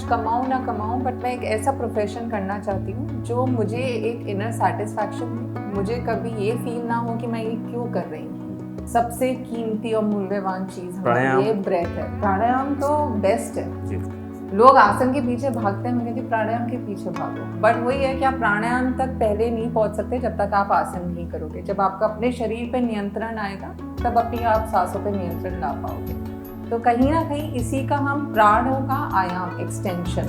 कमाऊँ ना कमाऊँ, बट मैं एक ऐसा प्रोफेशन करना चाहती हूँ जो मुझे एक इनर सेटिस्फैक्शन दे। मुझे कभी ये फील ना हो कि मैं ये क्यों कर रही हूँ। सबसे कीमती और मूल्यवान चीज़ हमारी ये ब्रेथ है। प्राणायाम तो बेस्ट है। लोग आसन के पीछे भागते हैं, मैं कहती प्राणायाम के पीछे भागो। बट वही है कि आप प्राणायाम तक पहले नहीं पहुंच सकते जब तक आप आसन नहीं करोगे। जब आपका अपने शरीर पे नियंत्रण आएगा तब अपनी आप सांसों पे नियंत्रण ला पाओगे। तो कहीं ना कहीं इसी का हम प्राणों का आयाम, extension,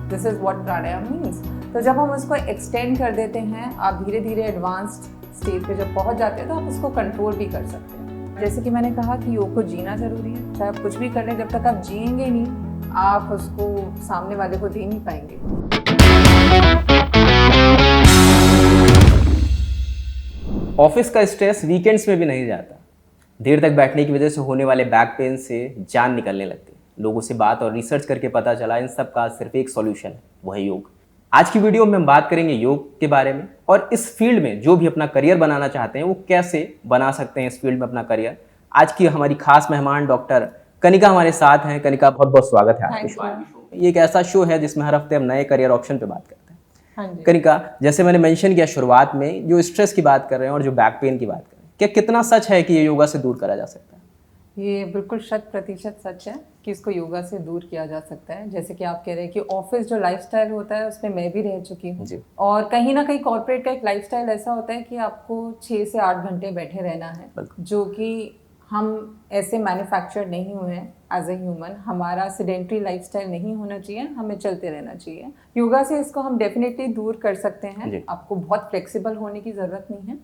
this is what pranayama means. तो जब हम उसको एक्सटेंड कर देते हैं, आप धीरे धीरे एडवांस्ड स्टेज पे जब पहुंच जाते हैं तो आप उसको कंट्रोल भी कर सकते हैं। जैसे कि मैंने कहा कि योग को जीना जरूरी है। चाहे आप कुछ भी कर लें, जब तक आप जिएंगे नहीं, आप उसको सामने वाले को दे नहीं पाएंगे। ऑफिस का स्ट्रेस वीकेंड्स में भी नहीं जाता। देर तक बैठने की वजह से होने वाले बैक पेन से जान निकलने लगती है। लोगों से बात और रिसर्च करके पता चला इन सब का सिर्फ एक सॉल्यूशन है, वो है योग। आज की वीडियो में हम बात करेंगे योग के बारे में और इस फील्ड में जो भी अपना करियर बनाना चाहते हैं वो कैसे बना सकते हैं इस फील्ड में अपना करियर। आज की हमारी खास मेहमान डॉक्टर कनिका हमारे साथ हैं। कनिका, बहुत बहुत स्वागत है आपके शो। ये एक ऐसा शो है जिसमें हर हफ्ते हम नए करियर ऑप्शन पे बात करते हैं। हाँ जी। कनिका, जैसे मैंने मेंशन किया शुरुआत में, जो स्ट्रेस की बात कर रहे हैं और जो बैक पेन की बात कर रहे हैं, क्या कितना सच है कि ये योगा से दूर करा जा सकता है? ये बिल्कुल 100% सच है कि इसको योगा से दूर किया जा सकता है। जैसे कि आप कह रहे हैं कि ऑफिस जो लाइफस्टाइल होता है उसमें मैं भी रह चुकी हूँ, और कहीं ना कहीं कॉर्पोरेट का एक लाइफस्टाइल ऐसा होता है कि आपको 6 से 8 घंटे बैठे रहना है, जो कि हम ऐसे मैन्युफैक्चर नहीं हुए हैं एज ए ह्यूमन। हमारा सेडेंट्री लाइफस्टाइल नहीं होना चाहिए, हमें चलते रहना चाहिए। योगा से इसको हम डेफिनेटली दूर कर सकते हैं। आपको बहुत फ्लेक्सिबल होने की ज़रूरत नहीं है।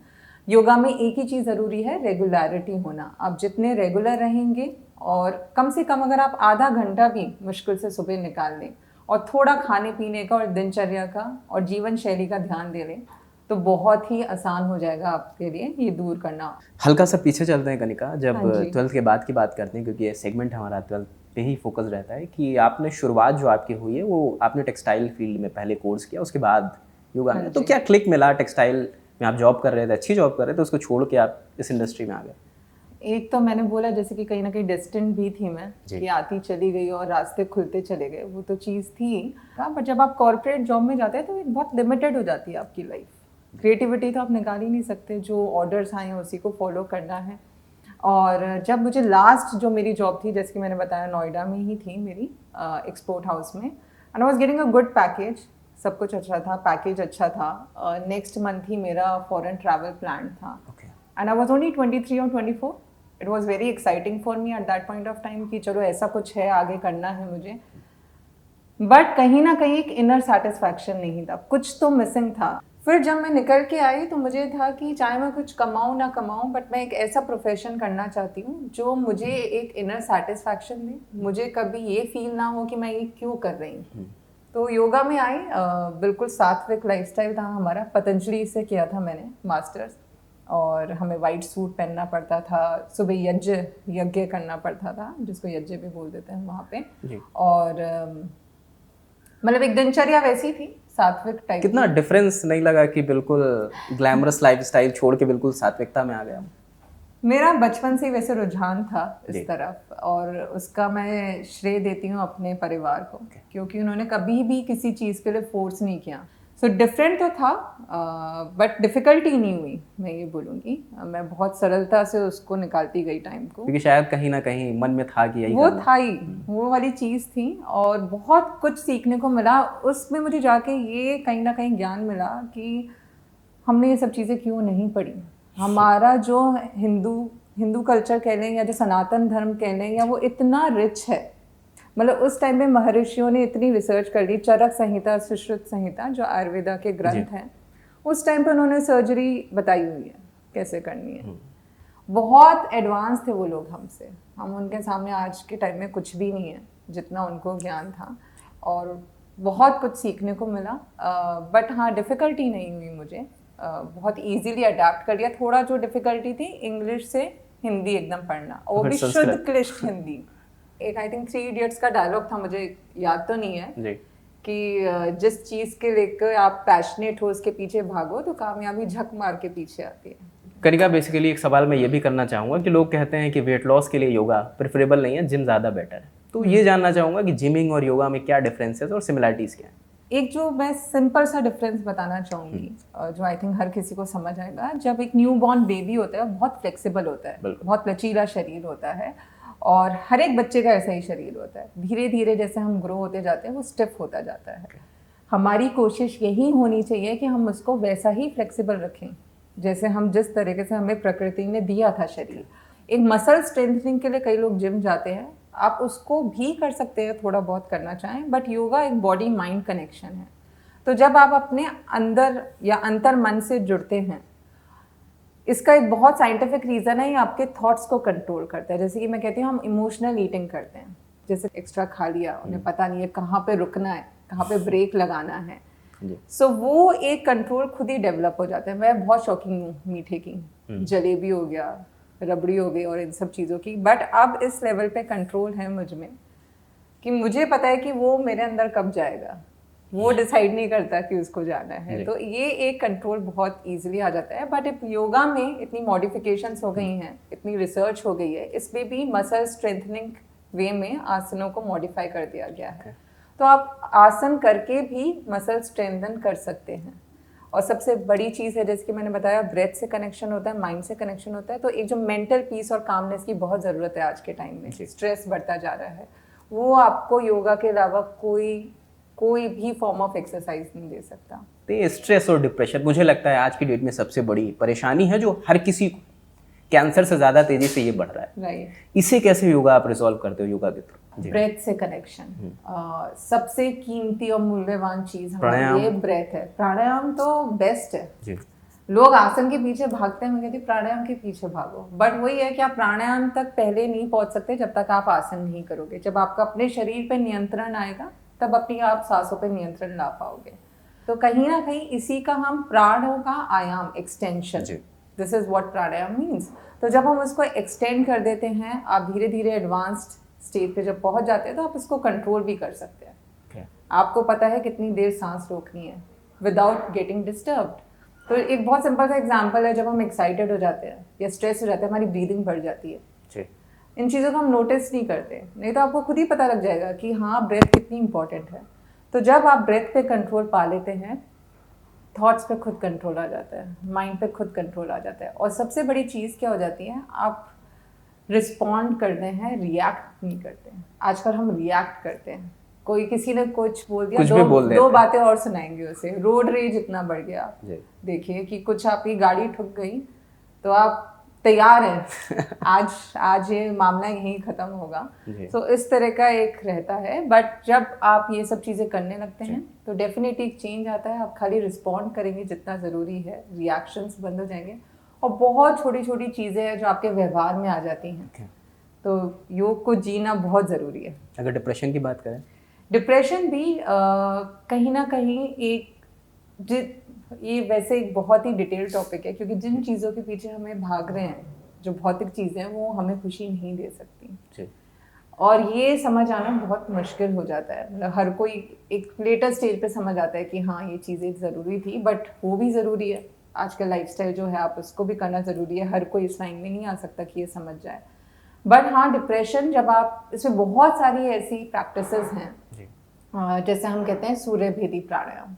योगा में एक ही चीज़ ज़रूरी है, रेगुलरिटी होना। आप जितने रेगुलर रहेंगे और कम से कम अगर आप आधा घंटा भी मुश्किल से सुबह निकाल लें और थोड़ा खाने पीने का और दिनचर्या का और जीवन शैली का ध्यान दे लें, तो बहुत ही आसान हो जाएगा आपके लिए ये दूर करना। हल्का सा पीछे चलते हैं कनिका, जब 12th के बाद की बात करते हैं, क्योंकि ये सेगमेंट हमारा 12th पे ही फोकस रहता है कि आपने शुरुआत जो आपकी हुई है वो आपने टेक्सटाइल फील्ड में पहले कोर्स किया, उसके बाद योगा में। तो क्या क्लिक मिला? टेक्सटाइल में आप जॉब कर रहे थे, अच्छी जॉब कर रहे थे, उसको छोड़ के आप इस इंडस्ट्री में आ गए? एक तो मैंने बोला जैसे कि कहीं ना कहीं डेस्टिन्ड भी थी मैं, कि आती चली गई और रास्ते खुलते चले गए, वो तो चीज़ थी। बट जब आप कॉर्पोरेट जॉब में जाते हैं तो बहुत लिमिटेड हो जाती है आपकी लाइफ। क्रिएटिविटी तो आप निकाल ही नहीं सकते, जो ऑर्डर्स आए हैं उसी को फॉलो करना है। और जब मुझे लास्ट जो मेरी जॉब थी, जैसे कि मैंने बताया, नोएडा में ही थी मेरी, एक्सपोर्ट हाउस में, and I was getting a good package. सब कुछ अच्छा था, पैकेज अच्छा था। नेक्स्ट मंथ ही मेरा फॉरेन ट्रैवल प्लान था, एंड आई वाज ओनली 23 और 24। It was very exciting for me at that point of time कि चलो ऐसा कुछ है, आगे करना है मुझे। बट कहीं ना कहीं एक इनर सेटिस्फैक्शन नहीं था, कुछ तो मिसिंग था। फिर जब मैं निकल के आई तो मुझे था कि चाहे मैं कुछ कमाऊँ ना कमाऊँ, बट मैं एक ऐसा प्रोफेशन करना चाहती हूँ जो मुझे एक इनर सेटिस्फैक्शन दे। मुझे कभी ये फील ना हो कि मैं ये क्यों कर रही हूँ। तो योगा में आई। बिल्कुल सात्विक लाइफस्टाइल था हमारा, पतंजलि से किया था मैंने मास्टर्स, और हमें वाइट सूट पहनना पड़ता था, सुबह यज्ञ करना पड़ता था, जिसको यज्ञ भी बोल देते हैं वहाँ पे। और मतलब एक दिनचर्या वैसी थी, सात्विक टाइप। कितना डिफरेंस नहीं लगा कि बिल्कुल ग्लैमरस लाइफस्टाइल छोड़ के बिल्कुल सात्विकता में आ गया? मेरा बचपन से वैसे रुझान था इस तरफ, और उसका मैं श्रेय देती हूँ अपने परिवार को, क्योंकि उन्होंने कभी भी किसी चीज़ के लिए फोर्स नहीं किया। सो डिफरेंट तो था, बट डिफ़िकल्टी नहीं हुई, मैं ये बोलूँगी। मैं बहुत सरलता से उसको निकालती गई टाइम को, क्योंकि शायद कहीं ना कहीं मन में था कि यही वो था ही, वो वाली चीज़ थी। और बहुत कुछ सीखने को मिला उसमें। मुझे जाके ये कहीं ना कहीं ज्ञान मिला कि हमने ये सब चीज़ें क्यों नहीं पढ़ी। हमारा जो हिंदू कल्चर कह लें या जो सनातन धर्म कह लें, या वो इतना रिच है। मतलब उस टाइम में महर्षियों ने इतनी रिसर्च कर ली। चरक संहिता, सुश्रुत संहिता जो आयुर्वेदा के ग्रंथ हैं, उस टाइम पे उन्होंने सर्जरी बताई हुई है कैसे करनी है। बहुत एडवांस थे वो लोग हमसे। हम उनके सामने आज के टाइम में कुछ भी नहीं है जितना उनको ज्ञान था, और बहुत कुछ सीखने को मिला। बट हाँ, डिफ़िकल्टी नहीं हुई मुझे। बहुत इजीली अडेप्ट कर लिया। थोड़ा जो डिफ़िकल्टी थी, इंग्लिश से हिंदी एकदम पढ़ना, और वो भी शुद्ध क्लिष्ट हिंदी। एक आई थिंक 3 इडियट्स का डायलॉग था, मुझे याद तो नहीं है, कि जिस चीज़ के लेकर आप पैशनेट हो उसके पीछे भागो तो कामयाबी झक मार के पीछे आती है। कनिका, बेसिकली एक सवाल मैं ये भी करना चाहूँगा कि लोग कहते हैं कि वेट लॉस के लिए योगा प्रेफरेबल नहीं है, जिम ज़्यादा बेटर है। तो ये जानना चाहूँगा कि जिमिंग और योगा में क्या डिफरेंसेस और सिमिलरिटीज़ क्या हैं? एक जो मैं सिंपल सा डिफरेंस बताना चाहूँगी जो आई थिंक हर किसी को समझ आएगा, जब एक न्यू बॉर्न बेबी होता है बहुत फ्लेक्सिबल होता है, बहुत लचीला शरीर होता है और हर एक बच्चे का ऐसा ही शरीर होता है। धीरे धीरे जैसे हम ग्रो होते जाते हैं वो स्टिफ होता जाता है। हमारी कोशिश यही होनी चाहिए कि हम उसको वैसा ही फ्लेक्सिबल रखें जैसे हम जिस तरीके से हमें प्रकृति ने दिया था शरीर। एक मसल स्ट्रेंथनिंग के लिए कई लोग जिम जाते हैं, आप उसको भी कर सकते हैं थोड़ा बहुत करना चाहें, बट योगा एक बॉडी माइंड कनेक्शन है। तो जब आप अपने अंदर या अंतर मन से जुड़ते हैं, इसका एक बहुत साइंटिफिक रीज़न है, ये आपके थॉट्स को कंट्रोल करता है। जैसे कि मैं कहती हूँ हम इमोशनल ईटिंग करते हैं, जैसे एक्स्ट्रा खा लिया, उन्हें पता नहीं है कहाँ पे रुकना है, कहाँ पे ब्रेक लगाना है। सो वो एक कंट्रोल खुद ही डेवलप हो जाता है। मैं बहुत शौकीन हूँ मीठे की, जलेबी हो गया, रबड़ी हो गई और इन सब चीज़ों की, बट अब इस लेवल पे कंट्रोल है मुझ में कि मुझे पता है कि वो मेरे अंदर कब जाएगा, वो डिसाइड नहीं करता कि उसको जाना है। तो ये एक कंट्रोल बहुत इजीली आ जाता है। बट योगा में इतनी मॉडिफिकेशंस हो गई हैं, इतनी रिसर्च हो गई है, इसमें भी मसल स्ट्रेंथनिंग वे में आसनों को मॉडिफाई कर दिया गया है। तो आप आसन करके भी मसल स्ट्रेंथन कर सकते हैं। और सबसे बड़ी चीज़ है, जैसे कि मैंने बताया, ब्रेथ से कनेक्शन होता है, माइंड से कनेक्शन होता है। तो एक जो मेंटल पीस और कामनेस की बहुत ज़रूरत है आज के टाइम में, स्ट्रेस बढ़ता जा रहा है, वो आपको योगा के अलावा कोई भी फॉर्म ऑफ एक्सरसाइज नहीं दे सकता। तो स्ट्रेस और डिप्रेशन मुझे लगता है आज की डेट में सबसे बड़ी परेशानी है जो हर किसी को, कैंसर से ज़्यादा तेज़ी से ये बढ़ रहा है। राइट। इसे कैसे योगा आप रिजॉल्व करते हो योगा के थ्रू? ब्रेथ से कनेक्शन सबसे कीमती और मूल्यवान चीज़ हमारी ये ब्रेथ है। प्राणायाम तो बेस्ट है जी। लोग आसन के पीछे भागते हैं, मैं कहती हूँ प्राणायाम के पीछे भागो, बट वही है कि आप प्राणायाम तक पहले नहीं पहुंच सकते जब तक आप आसन नहीं करोगे। जब आपका अपने शरीर पे नियंत्रण आएगा तब अपनी आप सांसों पे नियंत्रण ला पाओगे। तो कहीं ना कहीं इसी का हम प्राणों का आयाम, extension, this is what pranayama means. तो जब हम उसको एक्सटेंड कर देते हैं, आप धीरे धीरे एडवांस्ड स्टेज पे जब पहुंच जाते हैं तो आप उसको कंट्रोल भी कर सकते हैं। आपको पता है कितनी देर सांस रोकनी है विदाउट गेटिंग डिस्टर्ब्ड। तो एक बहुत सिंपल सा एग्जांपल है, जब हम एक्साइटेड हो जाते हैं या स्ट्रेस हो जाते हैं, हमारी ब्रीदिंग बढ़ जाती है जी। इन चीज़ों को हम नोटिस नहीं करते, नहीं तो आपको खुद ही पता लग जाएगा कि हाँ ब्रेथ कितनी इंपॉर्टेंट है। तो जब आप ब्रेथ पे कंट्रोल पा लेते हैं, थॉट्स पे खुद कंट्रोल आ जाता है, माइंड पे खुद कंट्रोल आ जाता है। और सबसे बड़ी चीज़ क्या हो जाती है, आप रिस्पॉन्ड करते हैं, रिएक्ट नहीं करते हैं। आजकल हम रिएक्ट करते हैं, कोई किसी ने कुछ बोल दिया, दो बातें और सुनाएंगे उसे। रोड रेज इतना बढ़ गया, देखिए कि कुछ आपकी गाड़ी ठुक गई तो आप तैयार हैं आज ये मामला यहीं खत्म होगा। तो इस तरह का एक रहता है। बट जब आप ये सब चीज़ें करने लगते हैं तो डेफिनेटली एक चेंज आता है। आप खाली रिस्पॉन्ड करेंगे जितना ज़रूरी है, रिएक्शंस बंद हो जाएंगे और बहुत छोटी छोटी चीज़ें हैं जो आपके व्यवहार में आ जाती हैं। तो योग को जीना बहुत ज़रूरी है। अगर डिप्रेशन की बात करें, डिप्रेशन भी कहीं ना कहीं ये वैसे एक बहुत ही डिटेल टॉपिक है, क्योंकि जिन चीज़ों के पीछे हमें भाग रहे हैं, जो भौतिक चीज़ें हैं, वो हमें खुशी नहीं दे सकती और ये समझ आना बहुत मुश्किल हो जाता है। मतलब हर कोई एक लेटर स्टेज पे समझ आता है कि हाँ ये चीज़ें ज़रूरी थी, बट वो भी ज़रूरी है। आजकल लाइफस्टाइल जो है आप उसको भी करना ज़रूरी है। हर कोई इस लाइन में नहीं आ सकता कि ये समझ जाए। बट हाँ, डिप्रेशन जब आप, इसमें बहुत सारी ऐसी प्रैक्टिसेस हैं, जैसे हम कहते हैं सूर्य भेदी प्राणायाम।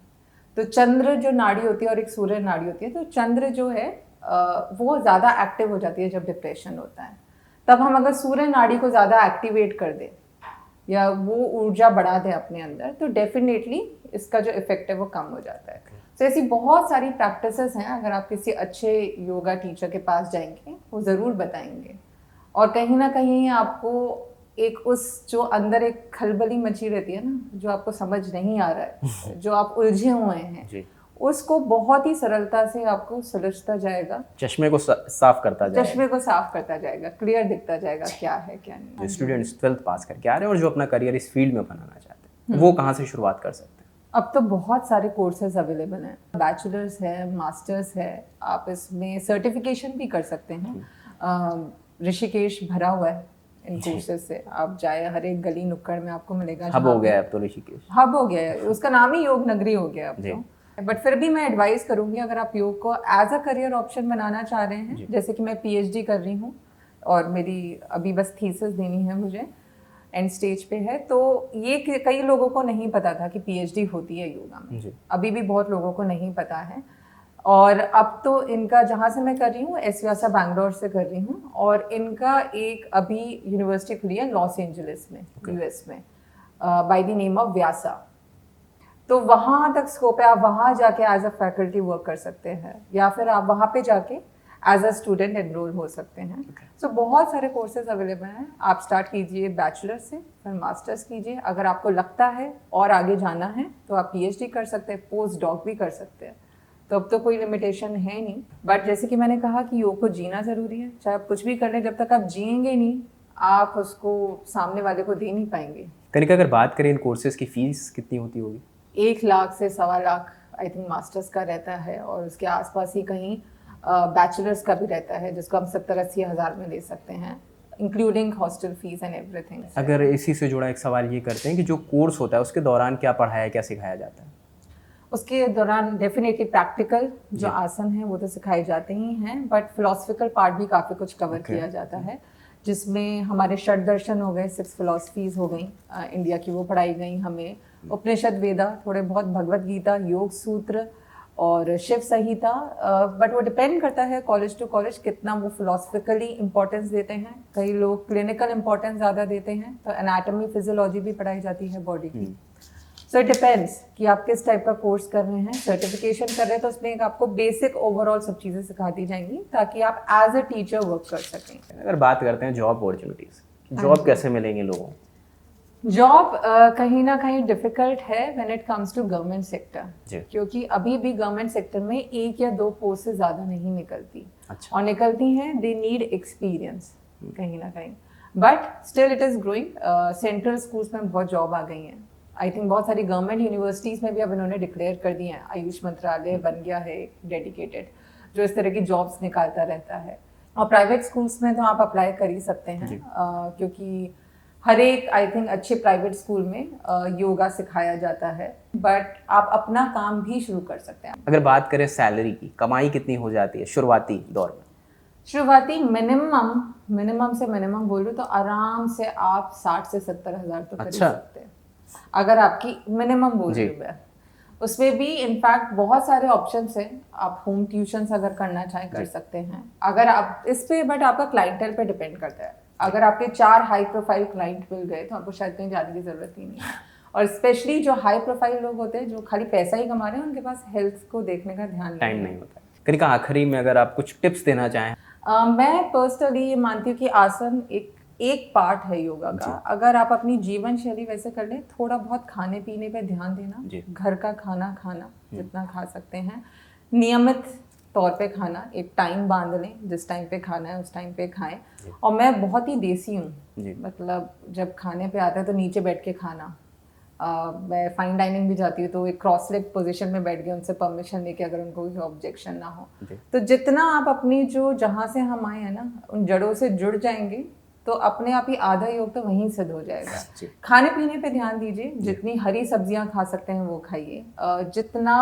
तो चंद्र जो नाड़ी होती है और एक सूर्य नाड़ी होती है, तो चंद्र जो है वो ज़्यादा एक्टिव हो जाती है जब डिप्रेशन होता है। तब हम अगर सूर्य नाड़ी को ज़्यादा एक्टिवेट कर दें या वो ऊर्जा बढ़ा दें अपने अंदर, तो डेफिनेटली इसका जो इफेक्ट है वो कम हो जाता है। तो ऐसी बहुत सारी प्रैक्टिसेस हैं, अगर आप किसी अच्छे योगा टीचर के पास जाएंगे वो ज़रूर बताएंगे। और कहीं ना कहीं आपको एक उस जो अंदर एक खलबली मची रहती है ना, जो आपको समझ नहीं आ रहा है, जो आप उलझे हुए हैं, उसको बहुत ही सरलता से आपको सुलझता जाएगा। चश्मे को साफ करता जाएगा, चश्मे को साफ करता जाएगा, क्लियर दिखता जाएगा क्या है क्या नहीं। स्टूडेंट्स 12th पास करके आ रहे हैं और जो अपना करियर इस फील्ड में बनाना चाहते हैं, वो कहाँ से शुरुआत कर सकते हैं? अब तो बहुत सारे कोर्सेज अवेलेबल हैं, बैचलर्स है, मास्टर्स है, आप इसमें सर्टिफिकेशन भी कर सकते हैं। ऋषिकेश भरा हुआ है इन कोर्सेज से, आप जाए, हर एक गली नुक्कड़ में आपको मिलेगा। हब हो गया है अब तो, ऋषिकेश हब हो गया है, उसका नाम ही योग नगरी हो गया अब तो। बट फिर भी मैं एडवाइस करूंगी, अगर आप योग को एज अ करियर ऑप्शन बनाना चाह रहे हैं, जैसे कि मैं PhD कर रही हूँ और मेरी अभी बस थीसिस देनी है मुझे, एंड स्टेज पे है। तो ये कई लोगों को नहीं पता था कि पीएचडी होती है योगा में, अभी भी बहुत लोगों को नहीं पता है। और अब तो इनका, जहाँ से मैं कर रही हूँ एस व्यासा बैंगलोर से कर रही हूँ, और इनका एक अभी यूनिवर्सिटी खुली है लॉस एंजलिस में, यूएस में, by the name of Vyasa. तो वहाँ तक स्कोप है, आप वहाँ जाके एज अ फैकल्टी वर्क कर सकते हैं, या फिर आप वहाँ पे जाके एज अ स्टूडेंट एनरोल हो सकते हैं। सो बहुत सारे कोर्सेज अवेलेबल हैं। आप स्टार्ट कीजिए बैचलर से, फिर मास्टर्स कीजिए। अगर आपको लगता है और आगे जाना है तो आप पीएचडी कर सकते हैं, पोस्ट डॉक भी कर सकते हैं। तो अब तो कोई लिमिटेशन है नहीं। बट जैसे कि मैंने कहा कि योग को जीना ज़रूरी है। चाहे आप कुछ भी कर लें, जब तक आप जिएंगे नहीं, आप उसको सामने वाले को दे नहीं पाएंगे। कनिका, अगर बात करें इन कोर्सेज की फीस कितनी होती होगी? 1 लाख से 1.25 लाख आई थिंक मास्टर्स का रहता है, और उसके आसपास ही कहीं बैचलर्स का भी रहता है, जिसको हम 70-80 हज़ार में ले सकते हैं, including hostel fees and everything. अगर इसी से जुड़ा एक सवाल ये करते हैं कि जो कोर्स होता है उसके दौरान क्या पढ़ाया, क्या सिखाया जाता है? उसके दौरान डेफिनेटली प्रैक्टिकल जो आसन है वो तो सिखाए जाते ही हैं, बट फिलोसफिकल पार्ट भी काफ़ी कुछ कवर किया जाता है, जिसमें हमारे षड दर्शन हो गए, 6 फिलोसफीज हो गई इंडिया की, वो पढ़ाई गई हमें। उपनिषद, वेदा, थोड़े बहुत भगवत गीता, योग सूत्र और शिव संहिता। बट वो डिपेंड करता है कॉलेज टू कॉलेज कितना वो फिलोसफिकली इम्पोर्टेंस देते हैं। कई लोग क्लिनिकल इम्पोर्टेंस ज़्यादा देते हैं, तो एनाटॉमी फिजियोलॉजी भी पढ़ाई जाती है बॉडी की। सो इट डिपेंड्स कि आप किस टाइप का कोर्स कर रहे हैं। सर्टिफिकेशन कर रहे हैं तो उसमें एक आपको बेसिक ओवरऑल सब चीज़ें सिखा दी जाएंगी, ताकि आप एज अ टीचर वर्क कर सकें। अगर बात करते हैं जॉब अपॉर्चुनिटीज़, जॉब कैसे मिलेंगे लोगों को? जॉब कहीं ना कहीं डिफिकल्ट है when it comes to government sector, क्योंकि अभी भी गवर्नमेंट सेक्टर में 1 या 2 पोस्ट से ज़्यादा नहीं निकलती। अच्छा। और निकलती हैं, दे नीड एक्सपीरियंस कहीं ना कहीं, but still it is growing. Central schools में बहुत जॉब आ गई हैं। आई थिंक बहुत सारी गवर्नमेंट यूनिवर्सिटीज़ में भी अब इन्होंने डिक्लेयर कर दी हैं। आयुष मंत्रालय बन गया है डेडिकेटेड, जो इस तरह की जॉब्स निकालता रहता है। और प्राइवेट स्कूल्स में तो आप अप्लाई कर ही सकते हैं, क्योंकि हर एक आई थिंक अच्छे प्राइवेट स्कूल में योगा सिखाया जाता है, बट आप अपना काम भी शुरू कर सकते हैं। अगर बात करें सैलरी की, कमाई कितनी हो जाती है शुरुआती दौर में? शुरुआती मिनिमम से मिनिमम बोलूँ तो आराम से आप 60 से 70 हज़ार तो कर ही सकते हैं, अगर आपकी मिनिमम बोल रही हूँ मैं। उसमें भी इनफैक्ट बहुत सारे ऑप्शंस हैं। आप होम ट्यूशन्स अगर करना चाहें कर सकते हैं, अगर आप इस पे, बट आपका क्लाइंटेल पे डिपेंड करता है। अगर आपके 4 हाई प्रोफाइल क्लाइंट मिल गए तो आपको शायद कहीं जाने की ज़रूरत ही नहीं है। और स्पेशली जो हाई प्रोफाइल लोग होते हैं, जो खाली पैसा ही कमा रहे हैं, उनके पास हेल्थ को देखने का ध्यान टाइम नहीं होता है। कनिका, आखिरी में अगर आप कुछ टिप्स देना चाहें? मैं पर्सनली ये मानती हूँ कि आसन एक पार्ट है योगा का। अगर आप अपनी जीवन शैली वैसे कर लें, थोड़ा बहुत खाने पीने पे ध्यान देना, घर का खाना खाना जितना खा सकते हैं, नियमित तौर पे खाना, एक टाइम बांध लें, जिस टाइम पे खाना है उस टाइम पे खाएं। और मैं बहुत ही देसी हूँ, मतलब जब खाने पे आता है तो नीचे बैठ के खाना। मैं फाइन डाइनिंग भी जाती हूँ तो एक क्रॉस लेग पोजीशन में बैठ गए, उनसे परमिशन लेके, अगर उनको कोई ऑब्जेक्शन ना हो। तो जितना आप अपनी जो जहाँ से हम आए हैं ना, उन जड़ों से जुड़ जाएंगे तो अपने आप ही आधा योग तो वहीं सिद्ध हो जाएगा। खाने पीने पे ध्यान दीजिए, जितनी हरी सब्जियां खा सकते हैं वो खाइए, जितना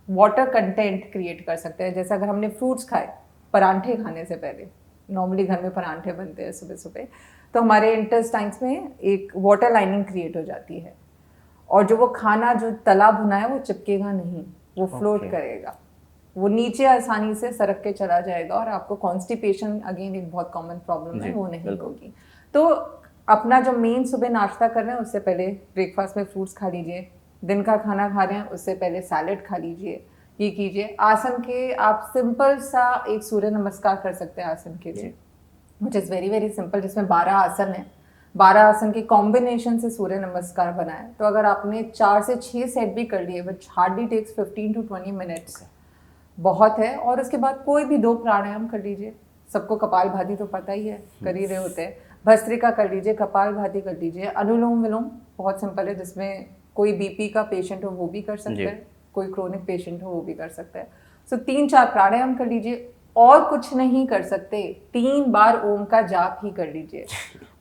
वाटर कंटेंट क्रिएट कर सकते हैं। जैसे अगर हमने फ्रूट्स खाए परांठे खाने से पहले, नॉर्मली घर में परांठे बनते हैं सुबह सुबह, तो हमारे इंटेस्टाइन्स में एक वाटर लाइनिंग क्रिएट हो जाती है, और जो वो खाना जो तला भुना है वो चिपकेगा नहीं, वो फ्लोट करेगा, वो नीचे आसानी से सरक के चला जाएगा, और आपको कॉन्स्टिपेशन, अगेन एक बहुत कॉमन प्रॉब्लम है, वो नहीं होगी। तो अपना जो मेन सुबह नाश्ता कर रहे हैं उससे पहले ब्रेकफास्ट में फ्रूट्स खा लीजिए, दिन का खाना खा रहे हैं उससे पहले सैलेड खा लीजिए, ये कीजिए। आसन के आप सिंपल सा एक सूर्य नमस्कार कर सकते हैं आसन के लिए, which is very very simple, जिसमें 12 आसन है। 12 आसन के कॉम्बिनेशन से सूर्य नमस्कार बनाए, तो अगर आपने 4 से 6 सेट भी कर लिए, विच हार्डली टेक्स 15 to 20 मिनट्स, बहुत है। और उसके बाद कोई भी 2 प्राणायाम कर लीजिए। सबको कपालभाति तो पता ही है, कर ही रहे होते हैं। भस्त्रिका कर लीजिए, कपालभाति कर लीजिए, अनुलोम विलोम बहुत सिंपल है, जिसमें कोई बीपी का पेशेंट हो वो भी कर सकता है, कोई क्रोनिक पेशेंट हो वो भी कर सकता है। सो 3-4 प्राणायाम कर लीजिए, और कुछ नहीं कर सकते, 3 बार ओम का जाप ही कर लीजिए,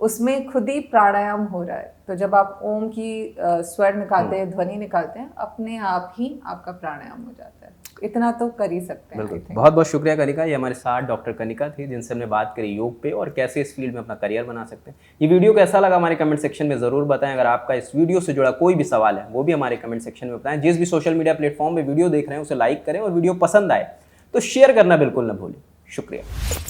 उसमें खुद ही प्राणायाम हो रहा है। तो जब आप ओम की स्वर निकालते हैं, ध्वनि निकालते हैं, अपने आप ही आपका प्राणायाम हो जाता है। इतना तो कर ही सकते हैं। बिल्कुल, बहुत बहुत शुक्रिया कनिका। ये हमारे साथ डॉक्टर कनिका थी जिनसे हमने बात करी योग पे और कैसे इस फील्ड में अपना करियर बना सकते हैं। ये वीडियो कैसा लगा हमारे कमेंट सेक्शन में ज़रूर बताएं। अगर आपका इस वीडियो से जुड़ा कोई भी सवाल है वो भी हमारे कमेंट सेक्शन में बताएं। जिस भी सोशल मीडिया प्लेटफॉर्म पे वीडियो देख रहे हैं उसे लाइक करें और वीडियो पसंद आए तो शेयर करना बिल्कुल ना भूलें। शुक्रिया।